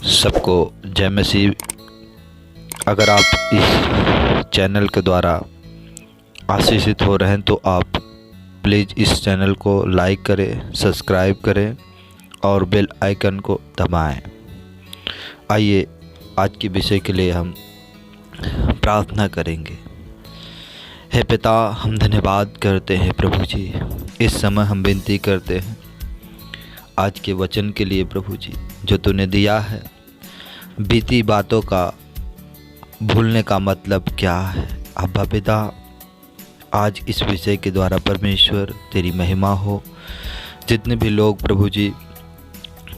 सबको जय मसीह। अगर आप इस चैनल के द्वारा आशीषित हो रहे हैं तो आप प्लीज़ इस चैनल को लाइक करें, सब्सक्राइब करें और बेल आइकन को दबाएं। आइए आज के विषय के लिए हम प्रार्थना करेंगे। हे पिता, हम धन्यवाद करते हैं प्रभु जी। इस समय हम विनती करते हैं आज के वचन के लिए प्रभु जी, जो तूने दिया है। बीती बातों का भूलने का मतलब क्या है। अब्बा पिता, आज इस विषय के द्वारा परमेश्वर तेरी महिमा हो। जितने भी लोग प्रभु जी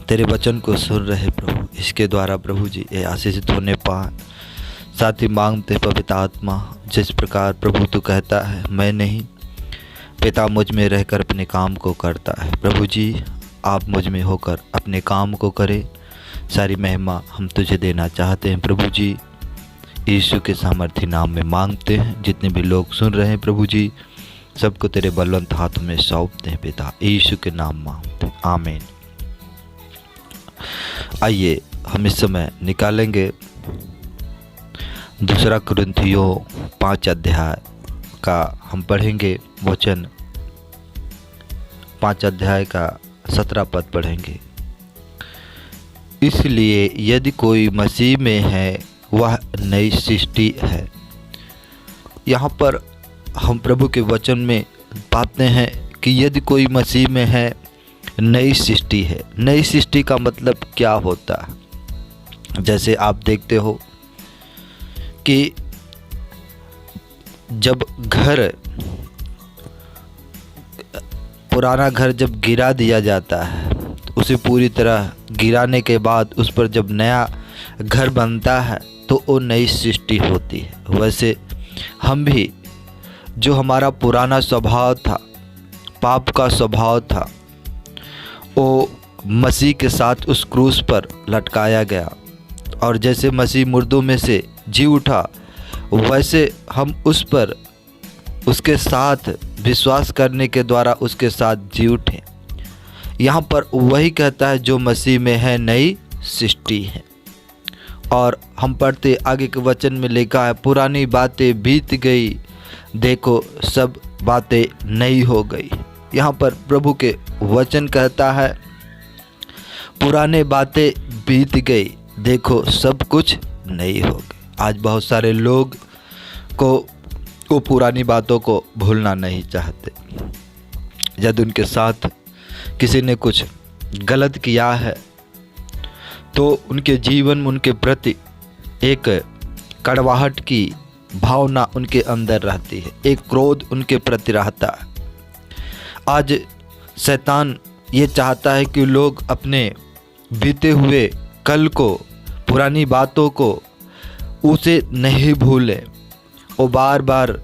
तेरे वचन को सुन रहे प्रभु, इसके द्वारा प्रभु जी ये आशीषित होने पाए। साथ ही मांगते पवित्र आत्मा, जिस प्रकार प्रभु तू कहता है मैं नहीं, पिता मुझ में रहकर अपने काम को करता है। प्रभु जी आप मुझ में होकर अपने काम को करें। सारी महिमा हम तुझे देना चाहते हैं प्रभु जी। यीशु के सामर्थी नाम में मांगते हैं। जितने भी लोग सुन रहे हैं प्रभु जी, सबको तेरे बलवंत हाथों में सौंपते हैं पिता, यीशु के नाम मांगते हैं, आमीन। आइए हम इस समय निकालेंगे दूसरा कुरिन्थियों 5 अध्याय का हम पढ़ेंगे वचन। 5 अध्याय का 17 पद पढ़ेंगे। इसलिए यदि कोई मसीह में है वह नई सृष्टि है। यहाँ पर हम प्रभु के वचन में पाते हैं कि यदि कोई मसीह में है नई सृष्टि है। नई सृष्टि का मतलब क्या होता है? जैसे आप देखते हो कि जब पुराना घर जब गिरा दिया जाता है, उसे पूरी तरह गिराने के बाद उस पर जब नया घर बनता है तो वो नई सृष्टि होती है। वैसे हम भी, जो हमारा पुराना स्वभाव था, पाप का स्वभाव था, वो मसीह के साथ उस क्रूस पर लटकाया गया। और जैसे मसीह मुर्दों में से जी उठा, वैसे हम उस पर उसके साथ विश्वास करने के द्वारा उसके साथ जी उठे। यहाँ पर वही कहता है जो मसीह में है नई सृष्टि है। और हम पढ़ते आगे के वचन में लिखा है, पुरानी बातें बीत गई, देखो सब बातें नई हो गई। यहाँ पर प्रभु के वचन कहता है पुराने बातें बीत गई, देखो सब कुछ नई हो गई। आज बहुत सारे लोग को वो पुरानी बातों को भूलना नहीं चाहते। यदि उनके साथ किसी ने कुछ गलत किया है तो उनके जीवन में उनके प्रति एक कड़वाहट की भावना उनके अंदर रहती है, एक क्रोध उनके प्रति रहता है। आज शैतान ये चाहता है कि लोग अपने बीते हुए कल को, पुरानी बातों को उसे नहीं भूलें। वो बार बार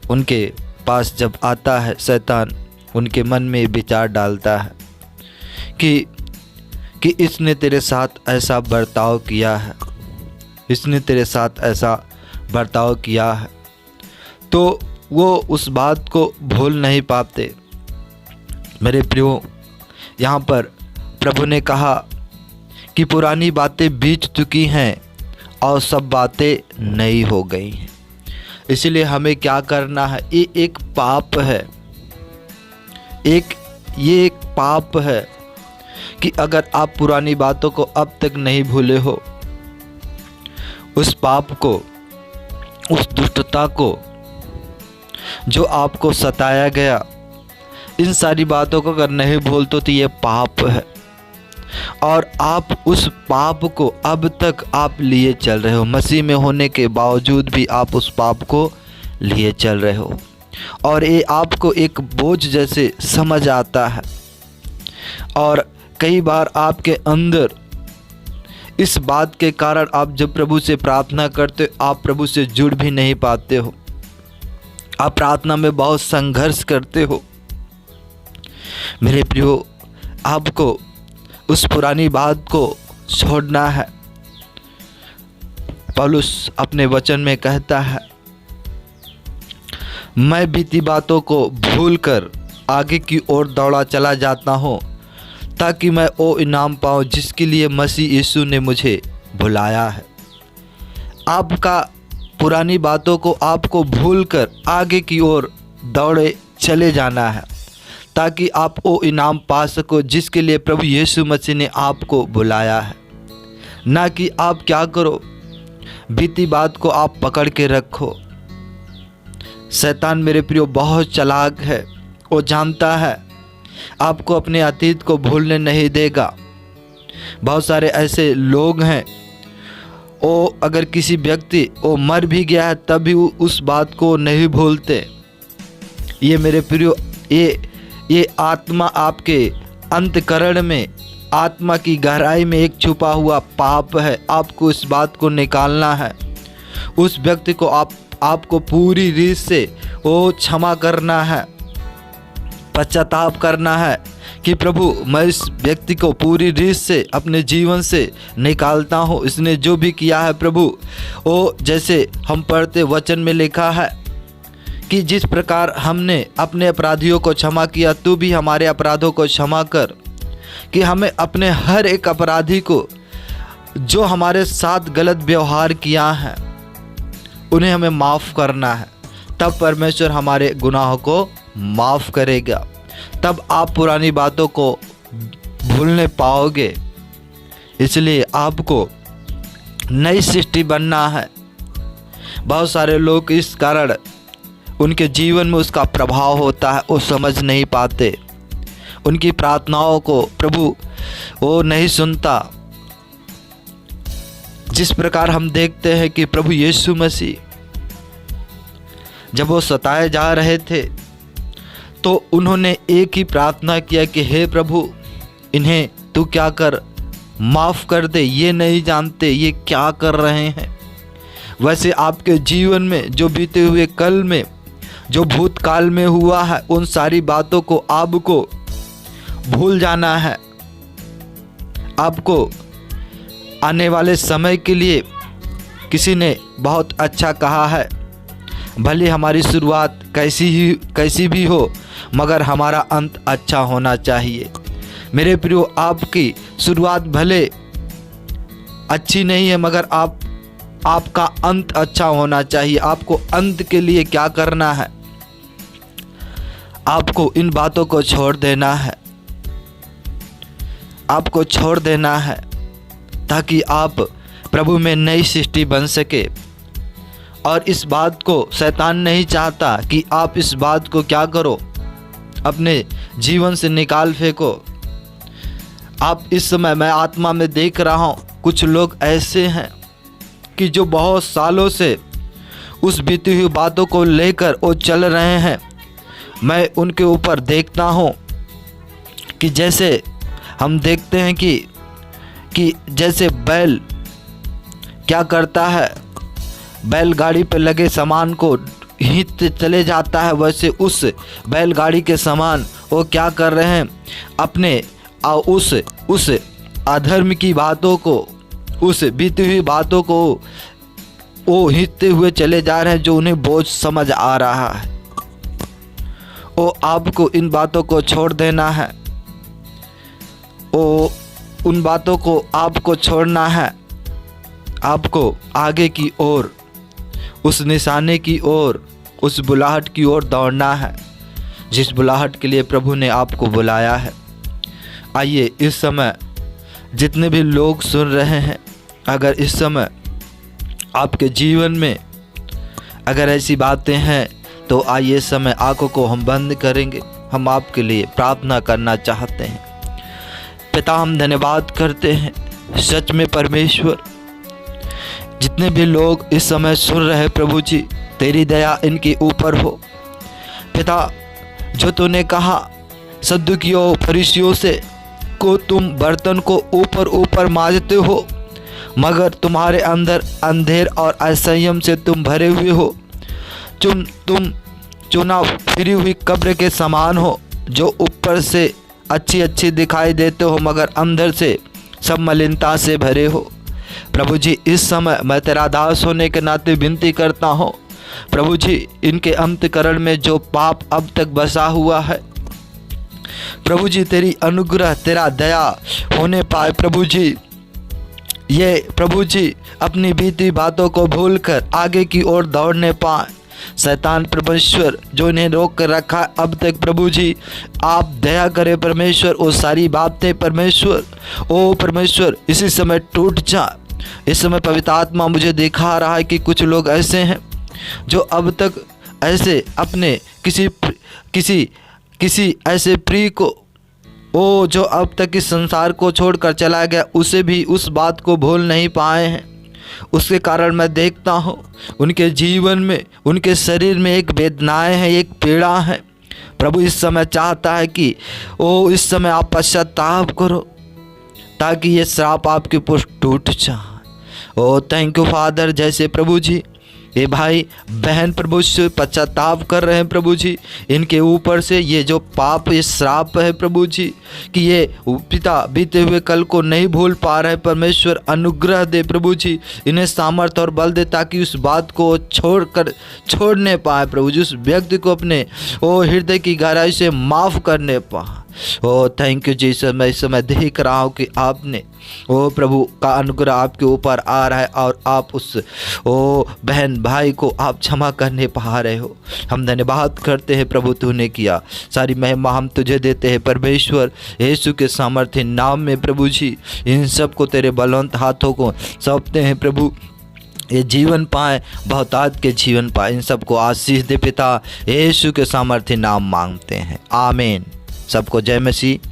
उनके पास जब आता है, शैतान उनके मन में विचार डालता है कि इसने तेरे साथ ऐसा बर्ताव किया है, इसने तेरे साथ ऐसा बर्ताव किया है, तो वो उस बात को भूल नहीं पाते। मेरे प्रियो, यहाँ पर प्रभु ने कहा कि पुरानी बातें बीत चुकी हैं और सब बातें नई हो गई हैं। इसलिए हमें क्या करना है? ये एक पाप है, ये एक पाप है कि अगर आप पुरानी बातों को अब तक नहीं भूले हो, उस पाप को, उस दुष्टता को जो आपको सताया गया, इन सारी बातों को अगर नहीं भूलते तो ये पाप है। और आप उस पाप को अब तक आप लिए चल रहे हो। मसीह में होने के बावजूद भी आप उस पाप को लिए चल रहे हो और ये आपको एक बोझ जैसे समझ आता है। और कई बार आपके अंदर इस बात के कारण आप जब प्रभु से प्रार्थना करते हो, आप प्रभु से जुड़ भी नहीं पाते हो। आप प्रार्थना में बहुत संघर्ष करते हो। मेरे प्रियो, आपको उस पुरानी बात को छोड़ना है। पौलुस अपने वचन में कहता है, मैं बीती बातों को भूलकर आगे की ओर दौड़ा चला जाता हूँ, ताकि मैं वो इनाम पाऊँ जिसके लिए मसीह यीशु ने मुझे बुलाया है। आपका पुरानी बातों को आपको भूलकर आगे की ओर दौड़े चले जाना है, ताकि आप वो इनाम पा सको जिसके लिए प्रभु यीशु मसीह ने आपको बुलाया है। ना कि आप क्या करो, बीती बात को आप पकड़ के रखो। शैतान मेरे प्रियो बहुत चालाक है, वो जानता है आपको अपने अतीत को भूलने नहीं देगा। बहुत सारे ऐसे लोग हैं, वो अगर किसी व्यक्ति वो मर भी गया है तब भी उस बात को नहीं भूलते। ये मेरे प्रियो, ये आत्मा आपके अंतकरण में, आत्मा की गहराई में एक छुपा हुआ पाप है। आपको इस बात को निकालना है। उस व्यक्ति को आपको पूरी रीत से वो क्षमा करना है, पश्चाताप करना है कि प्रभु मैं इस व्यक्ति को पूरी रीत से अपने जीवन से निकालता हूँ। इसने जो भी किया है प्रभु, वो जैसे हम पढ़ते वचन में लिखा है कि जिस प्रकार हमने अपने अपराधियों को क्षमा किया, तू भी हमारे अपराधों को क्षमा कर। कि हमें अपने हर एक अपराधी को जो हमारे साथ गलत व्यवहार किया है उन्हें हमें माफ़ करना है। तब परमेश्वर हमारे गुनाहों को माफ़ करेगा, तब आप पुरानी बातों को भूलने पाओगे। इसलिए आपको नई सृष्टि बनना है। बहुत सारे लोग इस कारण उनके जीवन में उसका प्रभाव होता है, वो समझ नहीं पाते। उनकी प्रार्थनाओं को प्रभु वो नहीं सुनता। जिस प्रकार हम देखते हैं कि प्रभु यीशु मसीह जब वो सताए जा रहे थे तो उन्होंने एक ही प्रार्थना किया कि हे प्रभु, इन्हें तू क्या कर, माफ़ कर दे, ये नहीं जानते ये क्या कर रहे हैं। वैसे आपके जीवन में जो बीते हुए कल में, जो भूतकाल में हुआ है, उन सारी बातों को आपको भूल जाना है। आपको आने वाले समय के लिए किसी ने बहुत अच्छा कहा है, भले हमारी शुरुआत कैसी भी हो, मगर हमारा अंत अच्छा होना चाहिए। मेरे प्रियो, आपकी शुरुआत भले अच्छी नहीं है, मगर आपका अंत अच्छा होना चाहिए। आपको अंत के लिए क्या करना है? आपको इन बातों को छोड़ देना है, आपको छोड़ देना है, ताकि आप प्रभु में नई सृष्टि बन सके। और इस बात को शैतान नहीं चाहता कि आप इस बात को क्या करो, अपने जीवन से निकाल फेंको। आप इस समय, मैं आत्मा में देख रहा हूँ, कुछ लोग ऐसे हैं कि जो बहुत सालों से उस बीती हुई बातों को लेकर वो चल रहे हैं। मैं उनके ऊपर देखता हूँ कि जैसे हम देखते हैं कि जैसे बैल क्या करता है, बैलगाड़ी पर लगे सामान को खींचते चले जाता है, वैसे उस बैलगाड़ी के सामान वो क्या कर रहे हैं, अपने उस अधर्म की बातों को, उस बीती हुई बातों को वो खींचते हुए चले जा रहे हैं, जो उन्हें बोझ समझ आ रहा है। वो आपको इन बातों को छोड़ देना है, वो उन बातों को आपको छोड़ना है। आपको आगे की ओर, उस निशाने की ओर, उस बुलाहट की ओर दौड़ना है, जिस बुलाहट के लिए प्रभु ने आपको बुलाया है। आइए, इस समय जितने भी लोग सुन रहे हैं, अगर इस समय आपके जीवन में अगर ऐसी बातें हैं, तो आइए इस समय आंखों को हम बंद करेंगे। हम आपके लिए प्रार्थना करना चाहते हैं। पिता, हम धन्यवाद करते हैं, सच में परमेश्वर, जितने भी लोग इस समय सुन रहे प्रभु जी, तेरी दया इनके ऊपर हो। पिता, जो तूने कहा सद्दुकियों फरीसियों से को तुम बर्तन को ऊपर ऊपर मांजते हो, मगर तुम्हारे अंदर अंधेर और असंयम से तुम भरे हुए हो। तुम चुना फिरी हुई कब्र के समान हो, जो ऊपर से अच्छी दिखाई देते हो, मगर अंदर से सब मलिनता से भरे हो। प्रभु जी, इस समय मैं तेरा दास होने के नाते विनती करता हूँ, प्रभु जी, इनके अंतकरण में जो पाप अब तक बसा हुआ है, प्रभु जी, तेरी अनुग्रह, तेरा दया होने पाए। प्रभु जी, ये प्रभु जी अपनी बीती बातों को भूलकर आगे की ओर दौड़ने पाए। शैतान परमेश्वर जो इन्हें रोक कर रखा अब तक, प्रभु जी आप दया करें परमेश्वर, वो सारी बातें परमेश्वर, ओ परमेश्वर इसी समय टूट जा। इस समय पवित्र आत्मा मुझे दिखा रहा है कि कुछ लोग ऐसे हैं जो अब तक ऐसे अपने किसी ऐसे प्रिय को, वो जो अब तक इस संसार को छोड़कर चला गया, उसे भी उस बात को भूल नहीं पाए हैं। उसके कारण मैं देखता हूँ उनके जीवन में, उनके शरीर में एक वेदनाएं हैं, एक पीड़ा है। प्रभु इस समय चाहता है कि ओ इस समय आप पश्चाताप करो ताकि ये श्राप आपके ऊपर टूट जाए। ओ थैंक यू फादर, जैसे प्रभु जी ये भाई बहन प्रभु से पश्चाताप कर रहे हैं प्रभु जी, इनके ऊपर से ये जो पाप, ये श्राप है प्रभु जी कि ये पिता बीते हुए कल को नहीं भूल पा रहे, परमेश्वर अनुग्रह दे प्रभु जी, इन्हें सामर्थ्य और बल दे ताकि उस बात को छोड़ने पाए प्रभु जी, उस व्यक्ति को अपने ओ हृदय की गहराई से माफ़ करने पाए। ओ थैंक यू जीसस, मैं इस समय देख रहा हूँ कि आपने ओ प्रभु का अनुग्रह आपके ऊपर आ रहा है और आप उस ओ बहन भाई को आप क्षमा करने पा रहे हो। हम धन्यवाद करते हैं प्रभु, तूने किया, सारी महिमा हम तुझे देते हैं परमेश्वर यीशु के सामर्थ्य नाम में प्रभु जी। इन सब को तेरे बलवंत हाथों को सौंपते हैं प्रभु, ये जीवन पाए, बहुतायत के जीवन पाए, इन सबको आशीष दे पिता, यीशु के सामर्थ्य नाम मांगते हैं, आमीन। सबको जय मसीह।